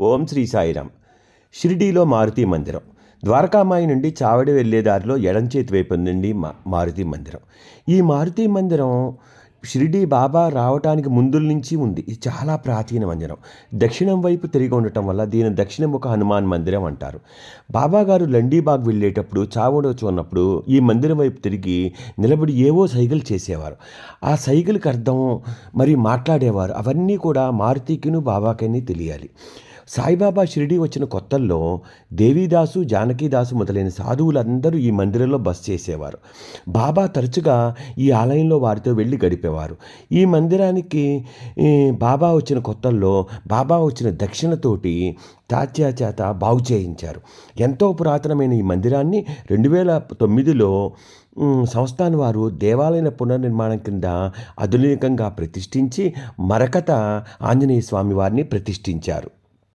ఓం శ్రీ సాయిరామ్. షిరిడీలో మారుతి మందిరం. ద్వారకామాయి నుండి చావడి వెళ్లే దారిలో ఎడం చేతి వైపు నుండి మారుతి మందిరం. ఈ మారుతి మందిరం షిరిడీ బాబా రావటానికి ముందుల నుంచి ఉంది. ఇది చాలా ప్రాచీన మందిరం. దక్షిణం వైపు తిరిగి ఉండటం వల్ల దీని దక్షిణముఖ హనుమాన్ మందిరం అంటారు. బాబా గారు లండీబాగ్ వెళ్ళేటప్పుడు చావడొచ్చు ఉన్నప్పుడు ఈ మందిరం వైపు తిరిగి నిలబడి ఏవో సైగలు చేసేవారు. ఆ సైగలకు అర్థం మరి మాట్లాడేవారు. అవన్నీ కూడా మారుతికిను బాబాకని తెలియాలి. సాయిబాబా షిరిడీ వచ్చిన కొత్తల్లో దేవీదాసు, జానకీదాసు మొదలైన సాధువులందరూ ఈ మందిరంలో బస చేసేవారు. బాబా తరచుగా ఈ ఆలయంలో వారితో వెళ్ళి గడిపేవారు. ఈ మందిరానికి బాబా వచ్చిన కొత్తల్లో బాబా వచ్చిన దక్షిణతోటి తాత్యా చేత బాగు చేయించారు. ఎంతో పురాతనమైన ఈ మందిరాన్ని 2009లో సంస్థాన్ వారు దేవాలయ పునర్నిర్మాణం కింద ఆధునికంగా ప్రతిష్ఠించి మరకత ఆంజనేయ స్వామి వారిని ప్రతిష్ఠించారు.